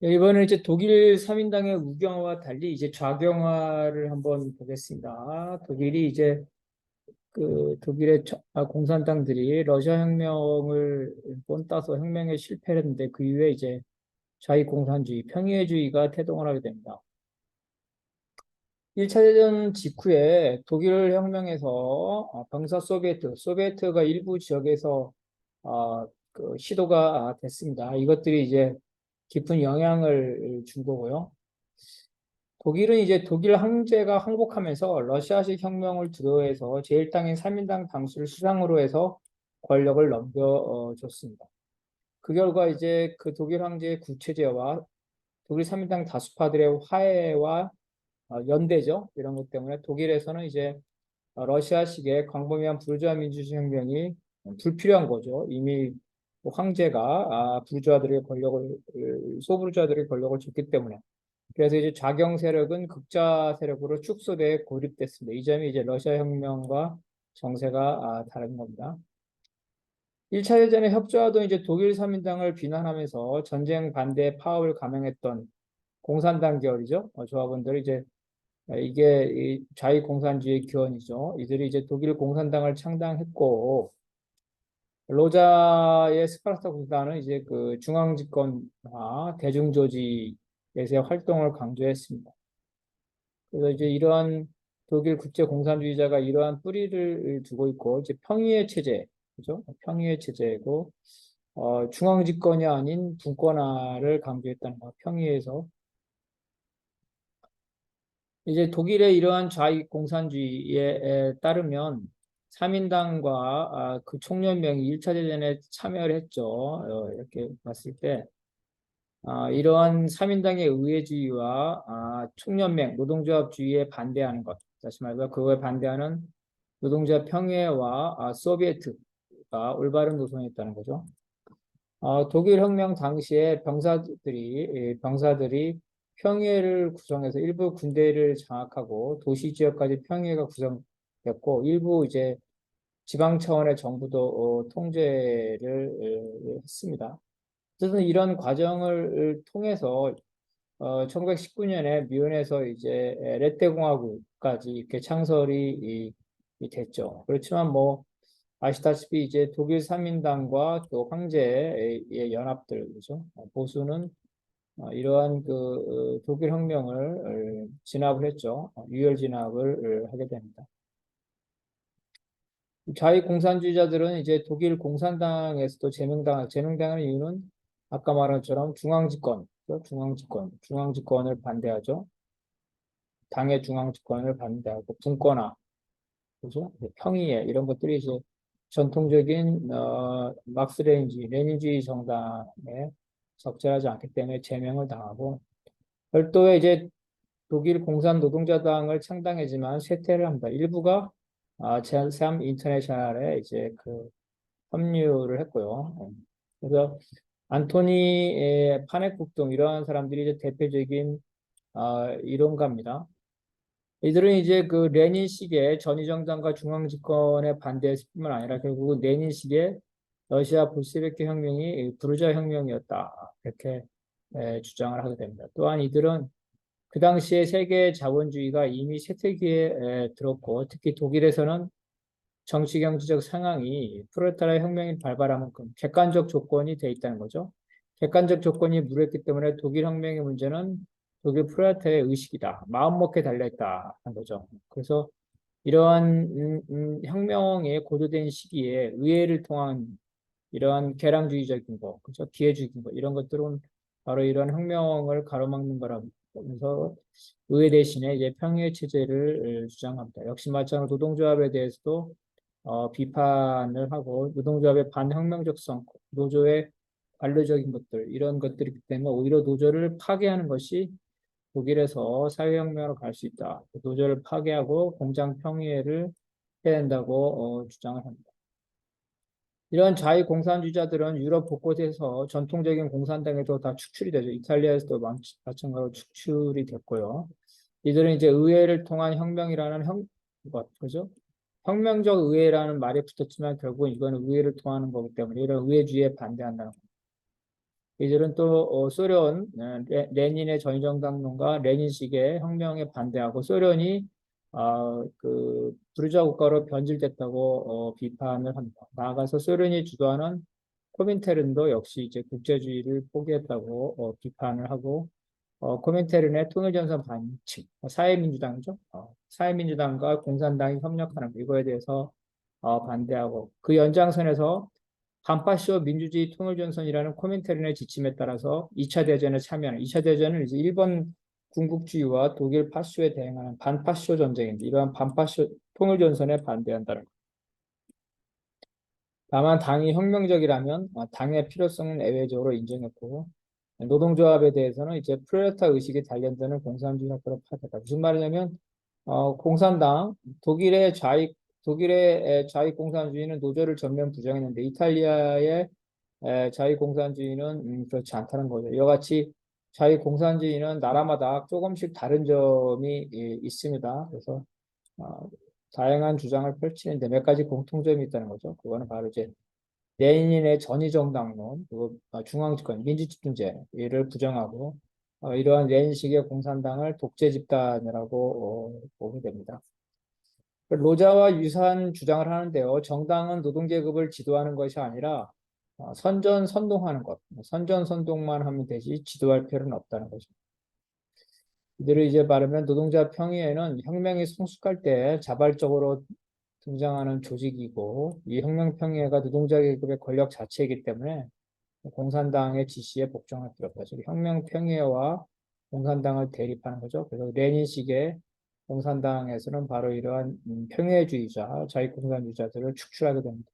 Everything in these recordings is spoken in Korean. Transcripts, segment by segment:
이번에 이제 독일 3인당의 우경화와 달리 이제 좌경화를 한번 보겠습니다. 독일이 이제 그 독일의 공산당들이 러시아 혁명을 본따서 혁명에 실패를 했는데 그 이후에 이제 자위공산주의, 평의주의가 태동을 하게 됩니다. 1차 대전 직후에 독일 혁명에서 병사 소비에트가 일부 지역에서 그 시도가 됐습니다. 이것들이 이제 깊은 영향을 준 거고요. 독일은 이제 독일 황제가 항복하면서 러시아식 혁명을 두려워해서 제1당인 3인당 당수를 수상으로 해서 권력을 넘겨줬습니다. 그 결과 이제 그 독일 황제의 구체제와 독일 3인당 다수파들의 화해와 연대죠. 이런 것 때문에 독일에서는 이제 러시아식의 광범위한 부르주아 민주주의 혁명이 불필요한 거죠. 이미 황제가 부르주아들의 권력을 소부르주아들의 권력을 줬기 때문에. 그래서 이제 좌경 세력은 극자 세력으로 축소돼 고립됐습니다. 이 점이 이제 러시아 혁명과 정세가 다른 겁니다. 1차 대전에 협조하던 이제 독일 서민당을 비난하면서 전쟁 반대 파업을 감행했던 공산당 계열이죠. 조합원들이 이제 이게 이 자위공산주의 기원이죠. 이들이 이제 독일 공산당을 창당했고 로자의 스파르타 군단은 이제 그 중앙집권과 대중조직에서의 활동을 강조했습니다. 그래서 이제 이러한 독일 국제 공산주의자가 이러한 뿌리를 두고 있고 이제 평의의 체제, 그죠? 평의의 체제고 중앙 집권이 아닌 분권화를 강조했다는 거. 평의에서 이제 독일의 이러한 좌익 공산주의에 따르면 3인당과 그 총연맹이 1차 대전에 참여를 했죠. 이렇게 봤을 때 이러한 3인당의 의회주의와 총연맹, 노동조합주의에 반대하는 것, 다시 말해서 그거에 반대하는 노동자 평의와 소비에트가 올바른 노선이었다는 거죠. 독일 혁명 당시에 병사들이 평의회를 구성해서 일부 군대를 장악하고 도시 지역까지 평의회가 구성됐고 일부 이제 지방 차원의 정부도 통제를 했습니다. 어쨌든 이런 과정을 통해서 1919년에 미운에서 이제 레테공화국까지 이렇게 창설이 됐죠. 그렇지만 뭐 아시다시피 이제 독일 3인당과 또 황제의 연합들, 그죠? 보수는 이러한 그 독일 혁명을 진압을 했죠. 유혈 진압을 하게 됩니다. 자위공산주의자들은 이제 독일 공산당에서도 제명당하는 이유는 아까 말한 것처럼 중앙집권을 반대하죠. 당의 중앙집권을 반대하고 분권화, 그죠? 평의회 이런 것들이 이제 전통적인 레닌주의 정당에 적절하지 않기 때문에 제명을 당하고 별도의 이제 독일 공산 노동자당을 창당했지만 쇠퇴를 합니다. 일부가 제3 인터내셔널에 이제 그 합류를 했고요. 그래서 안토니 파네쿠 등 이러한 사람들이 이제 대표적인 이론가입니다. 이들은 이제 그 레닌식의 전위정당과 중앙집권에 반대했을 뿐만 아니라 결국은 레닌식의 러시아 볼셰비키 혁명이 부르주아 혁명이었다. 이렇게 주장을 하게 됩니다. 또한 이들은 그 당시에 세계 자본주의가 이미 쇠퇴기에 들었고 특히 독일에서는 정치 경제적 상황이 프롤레타리아 혁명이 발발한 만큼 객관적 조건이 돼 있다는 거죠. 객관적 조건이 무료했기 때문에 독일 혁명의 문제는 독일 프롤레타리아의 의식이다. 마음먹기에 달려있다는 거죠. 그래서 이러한 혁명에 고조된 시기에 의회를 통한 이러한 개량주의적인 거, 그죠? 기회주의적인 거 이런 것들은 바로 이런 혁명을 가로막는 거라면서 의회 대신에 이제 평의의 체제를 주장합니다. 역시 마찬가지로 노동조합에 대해서도 비판을 하고 노동조합의 반혁명적성, 노조의 관료적인 것들 이런 것들이기 때문에 오히려 노조를 파괴하는 것이 독일에서 사회혁명으로 갈 수 있다. 노조를 파괴하고 공장 평의회를 해야 된다고 주장을 합니다. 이런 자위공산주의자들은 유럽 곳곳에서 전통적인 공산당에도 다 축출이 되죠. 이탈리아에서도 마찬가지로 축출이 됐고요. 이들은 이제 의회를 통한 혁명이라는 그죠? 혁명적 의회라는 말이 붙었지만 결국은 이거는 의회를 통하는 거기 때문에 이런 의회주의에 반대한다는 겁니다. 이들은 또 소련 레닌의 전위정당론과 레닌식의 혁명에 반대하고 소련이 그 부르주아 국가로 변질됐다고 비판을 합니다. 나아가서 소련이 주도하는 코민테른도 역시 이제 국제주의를 포기했다고 비판을 하고 코민테른의 통일전선 반칙, 사회민주당이죠. 사회민주당과 공산당이 협력하는 거, 이거에 대해서 반대하고 그 연장선에서 반파시오 민주주의 통일전선이라는 코민테른의 지침에 따라서 2차 대전에 참여하는 2차 대전은 이제 일본 군국주의와 독일 파시오에 대응하는 반파시오 전쟁인데 이러한 반파시오 통일전선에 반대한다는 것. 다만 당이 혁명적이라면 당의 필요성은 예외적으로 인정했고 노동조합에 대해서는 이제 프레타 의식이 단련되는 공산주의 학교로 파악했다. 무슨 말이냐면 공산당 독일의 좌익 공산주의는 노조를 전면 부정했는데 이탈리아의 자유 공산주의는 그렇지 않다는 거죠. 이와 같이 자유 공산주의는 나라마다 조금씩 다른 점이 있습니다. 그래서 어, 다양한 주장을 펼치는데 몇 가지 공통점이 있다는 거죠. 그거는 바로 이제 레닌의 전위정당론, 그리고 중앙집권, 민주집중제를 부정하고 이러한 레닌식의 공산당을 독재 집단이라고 보게 됩니다. 로자와 유사한 주장을 하는데요. 정당은 노동계급을 지도하는 것이 아니라 선전선동하는 것. 선전선동만 하면 되지 지도할 필요는 없다는 거죠. 이들을 이제 말하면 노동자 평의회는 혁명이 성숙할 때 자발적으로 등장하는 조직이고 이 혁명 평의회가 노동자 계급의 권력 자체이기 때문에 공산당의 지시에 복종할 필요 없다. 즉 혁명 평의회와 공산당을 대립하는 거죠. 그래서 레닌식의 공산당에서는 바로 이러한 평화주의자, 자유공산주의자들을 축출하게 됩니다.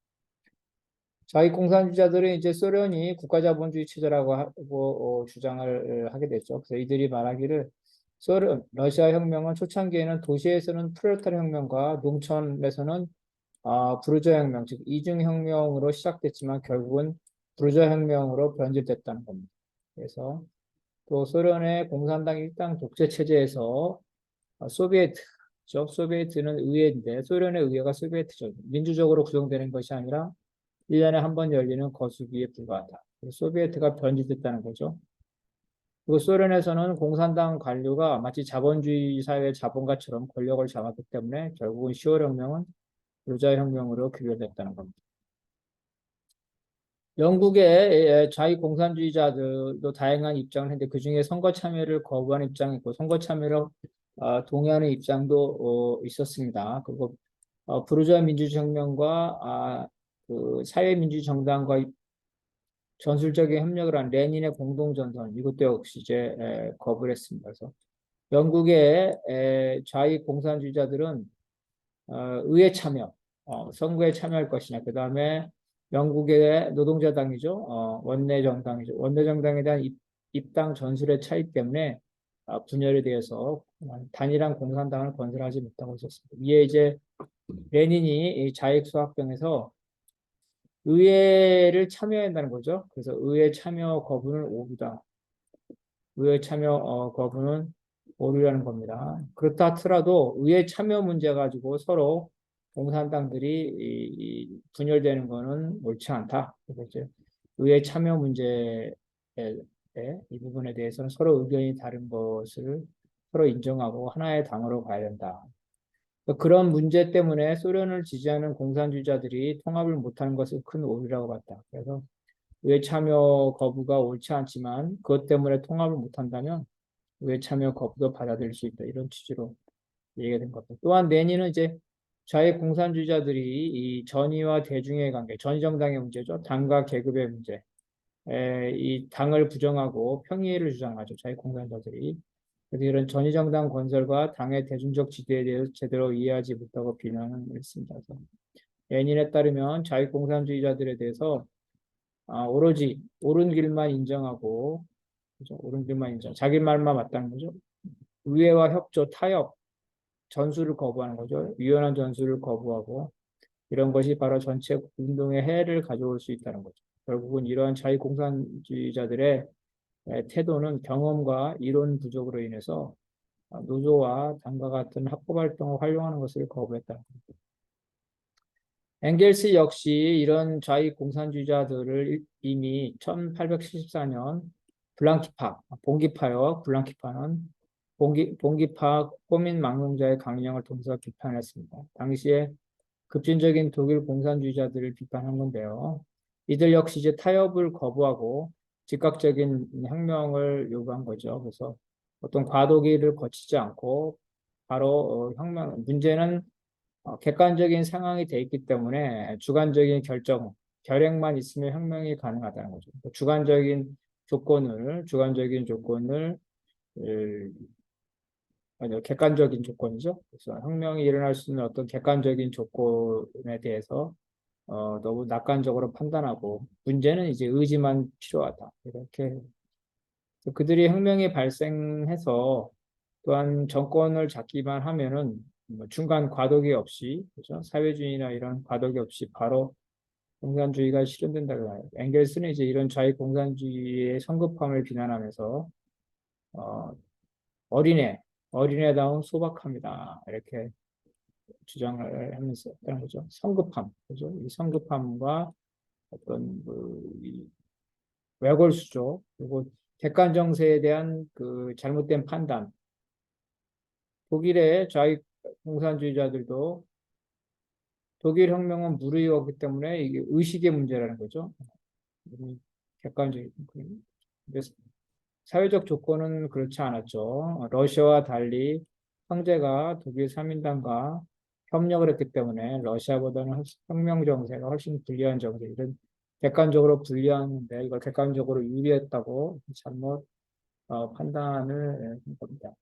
자유공산주의자들은 이제 소련이 국가자본주의 체제라고 하고 주장을 하게 됐죠. 그래서 이들이 말하기를 러시아 혁명은 초창기에는 도시에서는 프롤레타르 혁명과 농촌에서는 부르주아 혁명, 즉 이중혁명으로 시작됐지만 결국은 부르주아 혁명으로 변질됐다는 겁니다. 그래서 또 소련의 공산당 일당 독재 체제에서 소비에트죠. 소비에트는 의회인데 소련의 의회가 소비에트죠. 민주적으로 구성되는 것이 아니라 1년에 한 번 열리는 거수기에 불과하다. 소비에트가 변질됐다는 거죠. 그리고 소련에서는 공산당 관료가 마치 자본주의 사회의 자본가처럼 권력을 잡았기 때문에 결국은 10월 혁명은 루자혁명으로 귀결됐다는 겁니다. 영국의 자유공산주의자들도 다양한 입장을 했는데 그중에 선거 참여를 거부하는 입장이 있고 선거 참여를 동의하는 입장도 있었습니다. 그리고 부르주아 민주혁명과 그 사회민주주의 정당과 전술적인 협력을 한 레닌의 공동전선 이것도 역시 이제 거부를 했습니다. 그래서 영국의 자유공산주의자들은 의회 참여, 선거에 참여할 것이냐. 그 다음에 영국의 노동자당이죠. 원내정당이죠. 원내정당에 대한 입당 전술의 차이 때문에 분열에 대해서 단일한 공산당을 건설하지 못하고 있었습니다. 이에 이제 레닌이 이 자익수학병에서 의회를 참여해야 한다는 거죠. 그래서 의회 참여 거부는 오류다. 의회 참여 거부는 오류라는 겁니다. 그렇다 하더라도 의회 참여 문제 가지고 서로 공산당들이 분열되는 것은 옳지 않다. 그래서 이제 의회 참여 문제에 이 부분에 대해서는 서로 의견이 다른 것을 서로 인정하고 하나의 당으로 가야 된다. 그런 문제 때문에 소련을 지지하는 공산주의자들이 통합을 못하는 것을 큰 오류라고 봤다. 그래서 의회 참여 거부가 옳지 않지만 그것 때문에 통합을 못한다면 의회 참여 거부도 받아들일 수 있다. 이런 취지로 얘기가 된 겁니다. 또한 내니는 이제 좌익 공산주의자들이 이 전위와 대중의 관계, 전위정당의 문제죠. 당과 계급의 문제, 이 당을 부정하고 평의를 주장하죠. 좌익 공산주의자들이. 그래서 이런 전위정당 건설과 당의 대중적 지지에 대해서 제대로 이해하지 못하고 비난을 했습니다. 레닌에 따르면 자유공산주의자들에 대해서 오로지 옳은 길만 인정하고 그죠? 옳은 길만 인정. 자기 말만 맞다는 거죠. 의회와 협조, 타협, 전술을 거부하는 거죠. 유연한 전술을 거부하고 이런 것이 바로 전체 운동에 해를 가져올 수 있다는 거죠. 결국은 이러한 자유공산주의자들의 태도는 경험과 이론 부족으로 인해서 노조와 당과 같은 합법 활동을 활용하는 것을 거부했다. 엥겔스 역시 이런 좌익 공산주의자들을 이미 1874년 블랑키파, 봉기파요. 블랑키파는 봉기파 호민망론자의 강령을 통해서 비판했습니다. 당시에 급진적인 독일 공산주의자들을 비판한 건데요. 이들 역시 이제 타협을 거부하고 즉각적인 혁명을 요구한 거죠. 그래서 어떤 과도기를 거치지 않고 바로 문제는 객관적인 상황이 돼 있기 때문에 주관적인 결행만 있으면 혁명이 가능하다는 거죠. 주관적인 조건을 아니요, 객관적인 조건이죠. 그래서 혁명이 일어날 수 있는 어떤 객관적인 조건에 대해서 너무 낙관적으로 판단하고 문제는 이제 의지만 필요하다. 이렇게 그들이 혁명이 발생해서 또한 정권을 잡기만 하면은 뭐 중간 과도기 없이 그죠? 사회주의나 이런 과도기 없이 바로 공산주의가 실현된다고 해요. 엥겔스는 이제 이런 좌익 공산주의의 성급함을 비난하면서 어, 어린애 어린애다운 소박합니다. 이렇게 주장을 하면서 했다는 거죠. 성급함, 그죠? 이 성급함과 어떤 이 외골수죠. 그리고 객관 정세에 대한 그 잘못된 판단. 독일의 좌익 공산주의자들도 독일 혁명은 무르익었기 때문에 이게 의식의 문제라는 거죠. 객관적인. 근데 사회적 조건은 그렇지 않았죠. 러시아와 달리 황제가 독일 3인당과 협력을 했기 때문에 러시아보다는 혁명 정세가 훨씬 불리한 정세, 이런 객관적으로 불리한데 이걸 객관적으로 유리했다고 잘못 판단을 한 겁니다.